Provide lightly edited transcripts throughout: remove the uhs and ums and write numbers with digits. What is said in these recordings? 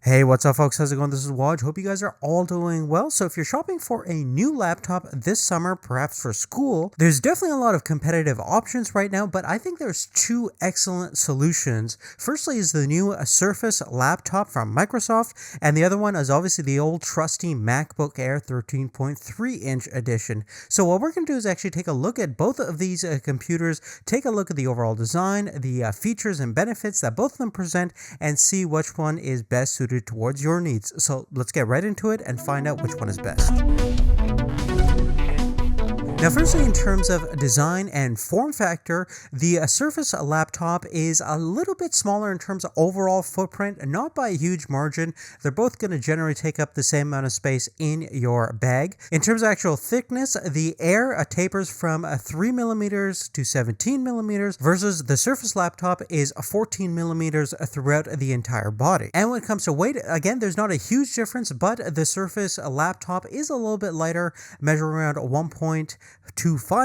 Hey, what's up, folks? How's it going? This is Waj. Hope you guys are all doing well. So, if you're shopping for a new laptop this summer, perhaps for school, there's definitely a lot of competitive options right now, but I think there's two excellent solutions. Firstly, is the new Surface laptop from Microsoft, and the other one is obviously the old trusty MacBook Air 13.3-inch edition. So, what we're going to do is actually take a look at both of these computers, take a look at the overall design, the features and benefits that both of them present, and see which one is best suited towards your needs. So let's get right into it and find out which one is best. Now, firstly, in terms of design and form factor, the Surface laptop is a little bit smaller in terms of overall footprint, not by a huge margin. They're both going to generally take up the same amount of space in your bag. In terms of actual thickness, the Air tapers from 3mm to 17mm versus the Surface laptop is 14mm throughout the entire body. And when it comes to weight, again, there's not a huge difference, but the Surface laptop is a little bit lighter, measuring around 1.25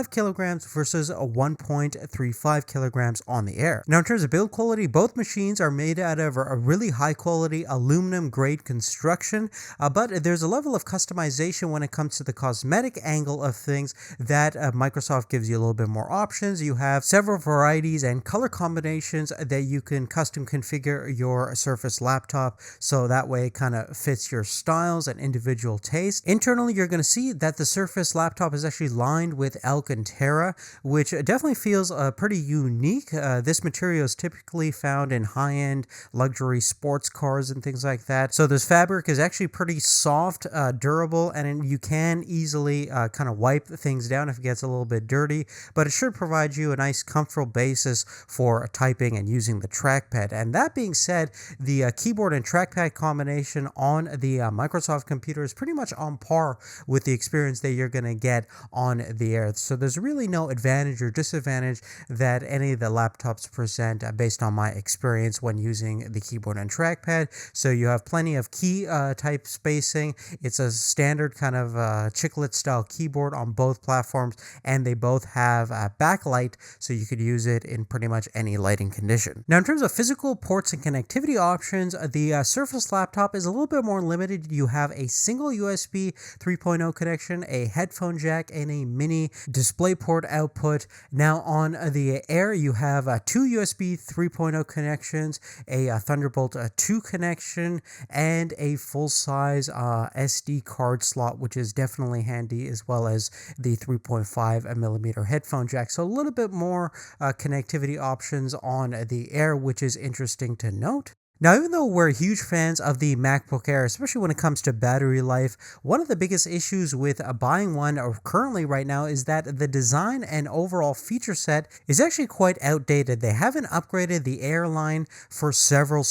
kilograms versus 1.35 kilograms on the Air. Now, in terms of build quality, both machines are made out of a really high quality aluminum grade construction, but there's a level of customization when it comes to the cosmetic angle of things that Microsoft gives you a little bit more options. You have several varieties and color combinations that you can custom configure your Surface laptop, so that way it kind of fits your styles and individual taste. Internally, you're going to see that the Surface laptop is actually lined with Alcantara, which definitely feels pretty unique. This material is typically found in high-end luxury sports cars and things like that. So this fabric is actually pretty soft, durable, and you can easily kind of wipe things down if it gets a little bit dirty, but it should provide you a nice comfortable basis for typing and using the trackpad. And that being said, the keyboard and trackpad combination on the Microsoft computer is pretty much on par with the experience that you're going to get on the Air. So there's really no advantage or disadvantage that any of the laptops present based on my experience when using the keyboard and trackpad. So you have plenty of key type spacing. It's a standard kind of chiclet style keyboard on both platforms, and they both have backlight, so you could use it in pretty much any lighting condition. Now, in terms of physical ports and connectivity options, the Surface laptop is a little bit more limited. You have a single USB 3.0 connection, a headphone jack, and a mini DisplayPort output. Now, on the Air, you have two USB 3.0 connections, a Thunderbolt 2 connection, and a full-size SD card slot, which is definitely handy, as well as the 3.5mm headphone jack. So a little bit more connectivity options on the Air, which is interesting to note. Now, even though we're huge fans of the MacBook Air, especially when it comes to battery life, one of the biggest issues with buying one currently right now is that the design and overall feature set is actually quite outdated. They haven't upgraded the Air line for several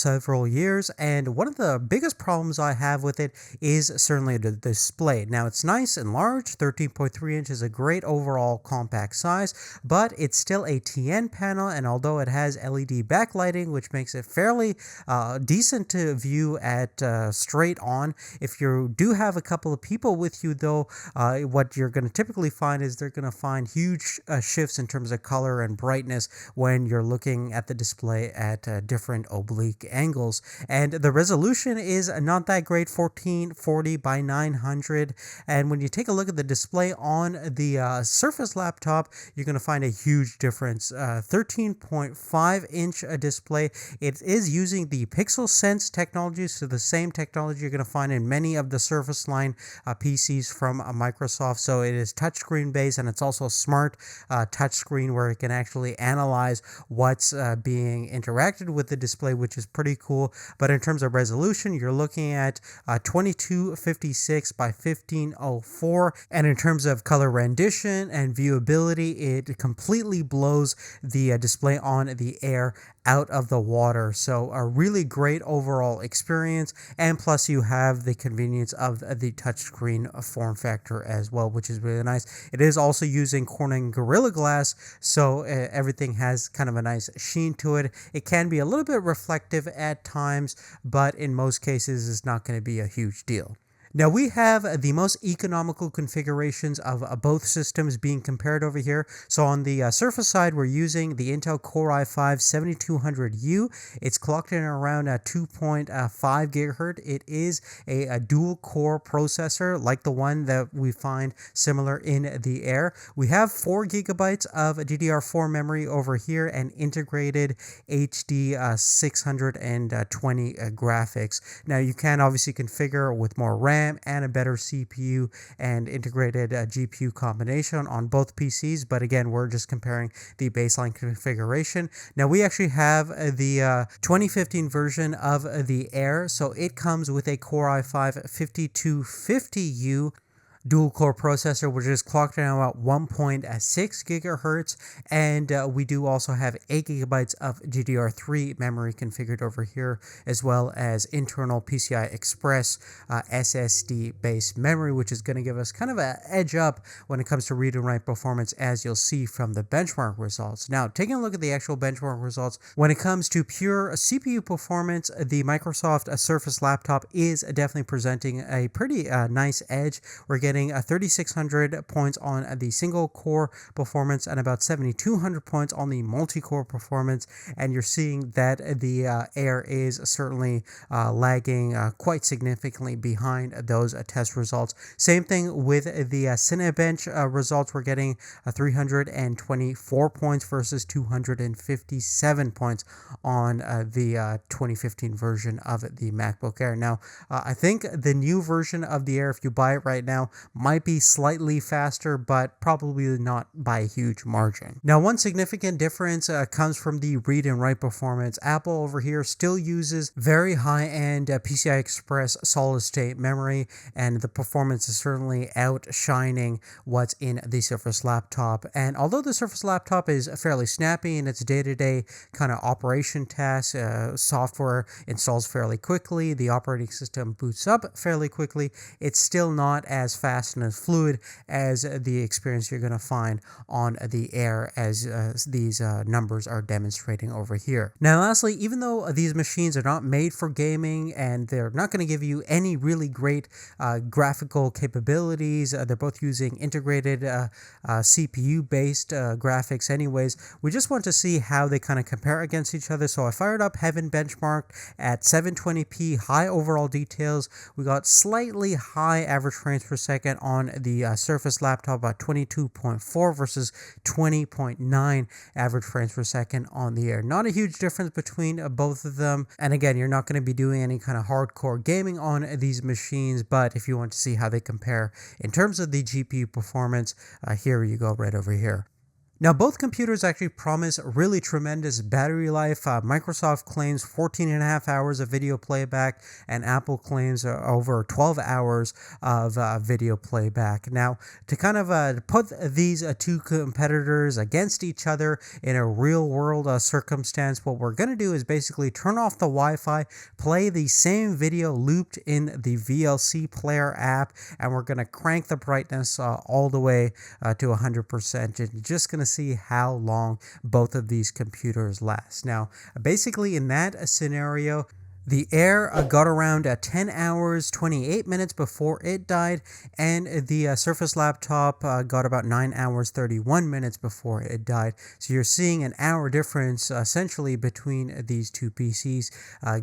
years, and one of the biggest problems I have with it is certainly the display. Now, it's nice and large. 13.3 inch is a great overall compact size, but it's still a TN panel, and although it has LED backlighting, which makes it fairly decent to view at straight on. If you do have a couple of people with you, though, what you're going to typically find is they're going to find huge shifts in terms of color and brightness when you're looking at the display at different oblique angles. And the resolution is not that great, 1440 by 900. And when you take a look at the display on the Surface laptop, you're going to find a huge difference. 13.5-inch display. It is using the Pixel Sense technology, so the same technology you're going to find in many of the Surface line PCs from Microsoft. So it is touchscreen based, and it's also smart touchscreen where it can actually analyze what's being interacted with the display, which is pretty cool. But in terms of resolution, you're looking at 2256 by 1504, and in terms of color rendition and viewability, it completely blows the display on the Air out of the water. So a really great overall experience, and plus you have the convenience of the touchscreen form factor as well, which is really nice. It is also using Corning Gorilla Glass, so everything has kind of a nice sheen to it. It can be a little bit reflective at times, but in most cases it's not going to be a huge deal. Now we have the most economical configurations of both systems being compared over here. So on the Surface side, we're using the Intel Core i5-7200U. It's clocked in around 2.5 gigahertz. It is a dual core processor like the one that we find similar in the Air. We have 4 gigabytes of DDR4 memory over here and integrated HD 620 graphics. Now you can obviously configure with more RAM and a better CPU and integrated GPU combination on both PCs, but again, we're just comparing the baseline configuration. Now we actually have the 2015 version of the Air, so it comes with a Core i5-5250U dual core processor, which is clocked in about 1.6 gigahertz, and we do also have 8 gigabytes of DDR3 memory configured over here, as well as internal PCI Express SSD based memory, which is going to give us kind of an edge up when it comes to read and write performance, as you'll see from the benchmark results. Now, taking a look at the actual benchmark results, when it comes to pure CPU performance, the Microsoft Surface laptop is definitely presenting a pretty nice edge. We're getting 3,600 points on the single core performance and about 7,200 points on the multi-core performance, and you're seeing that the Air is certainly lagging quite significantly behind those test results. Same thing with the CINEBENCH results. We're getting 324 points versus 257 points on the 2015 version of the MacBook Air. Now, I think the new version of the Air, if you buy it right now, might be slightly faster, but probably not by a huge margin. Now, one significant difference comes from the read and write performance. Apple over here still uses very high-end PCI Express solid-state memory, and the performance is certainly outshining what's in the Surface laptop. And although the Surface laptop is fairly snappy in its day-to-day kind of operation tasks, software installs fairly quickly, the operating system boots up fairly quickly, it's still not as fast and as fluid as the experience you're going to find on the Air, as these numbers are demonstrating over here. Now, lastly, even though these machines are not made for gaming and they're not going to give you any really great graphical capabilities, they're both using integrated CPU-based graphics anyways, we just want to see how they kind of compare against each other. So I fired up Heaven benchmarked at 720p, high overall details. We got slightly high average frames per second on the Surface laptop, about 22.4 versus 20.9 average frames per second on the Air. Not a huge difference between both of them. And again, you're not going to be doing any kind of hardcore gaming on these machines, but if you want to see how they compare in terms of the GPU performance, here you go, right over here. Now, both computers actually promise really tremendous battery life. Microsoft claims 14.5 hours of video playback, and Apple claims over 12 hours of video playback. Now, to kind of put these two competitors against each other in a real-world circumstance, what we're going to do is basically turn off the Wi-Fi, play the same video looped in the VLC player app, and we're going to crank the brightness all the way to 100%. You're just going to see how long both of these computers last. Now, basically in that scenario, the Air got around 10 hours, 28 minutes before it died, and the Surface laptop got about 9 hours, 31 minutes before it died. So you're seeing an hour difference essentially between these two PCs,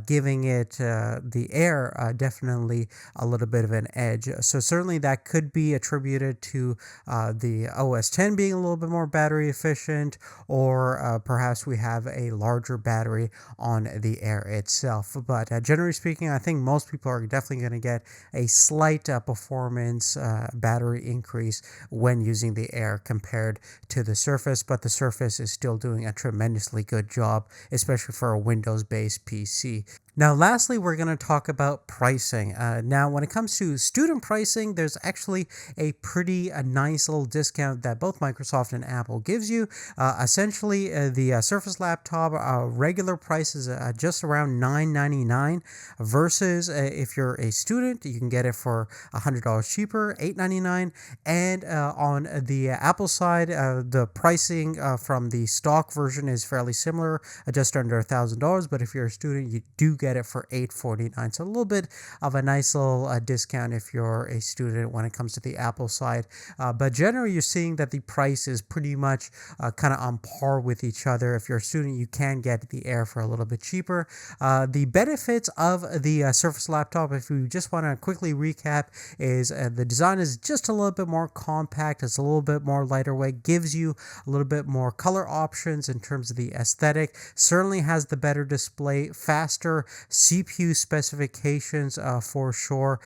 giving it the Air definitely a little bit of an edge. So certainly that could be attributed to the OS X being a little bit more battery efficient, or perhaps we have a larger battery on the Air itself. But generally speaking, I think most people are definitely going to get a slight performance battery increase when using the Air compared to the Surface, but the Surface is still doing a tremendously good job, especially for a Windows-based PC. Now, lastly, we're going to talk about pricing. Now, when it comes to student pricing, there's actually a pretty nice little discount that both Microsoft and Apple gives you. Essentially, the Surface laptop regular price is just around $999 $899 versus if you're a student, you can get it for $100 cheaper, $899. And on the Apple side, the pricing from the stock version is fairly similar, just under $1,000. But if you're a student, you do get it for $849. So a little bit of a nice little discount if you're a student when it comes to the Apple side. But generally, you're seeing that the price is pretty much kind of on par with each other. If you're a student, you can get the Air for a little bit cheaper. The benefits of the Surface laptop, if you just want to quickly recap, is the design is just a little bit more compact. It's a little bit more lighter weight, gives you a little bit more color options in terms of the aesthetic. Certainly has the better display, faster CPU specifications for sure.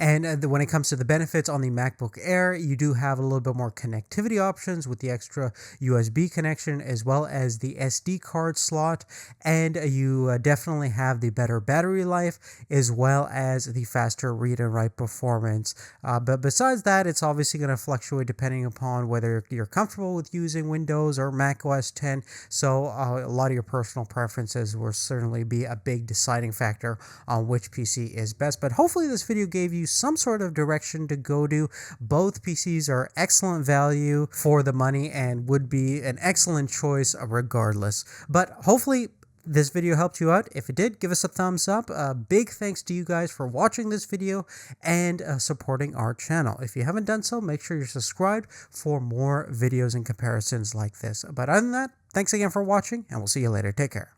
And when it comes to the benefits on the MacBook Air, you do have a little bit more connectivity options with the extra USB connection as well as the SD card slot. And you definitely have the better battery life as well as the faster read and write performance. But besides that, it's obviously going to fluctuate depending upon whether you're comfortable with using Windows or Mac OS X. So a lot of your personal preferences will certainly be a big deciding factor on which PC is best. But hopefully this video gave you some sort of direction to go to. Both PCs are excellent value for the money and would be an excellent choice regardless. But hopefully this video helped you out. If it did, give us a thumbs up. Big thanks to you guys for watching this video and supporting our channel. If you haven't done so, make sure you're subscribed for more videos and comparisons like this. But other than that, thanks again for watching, and we'll see you later. Take care.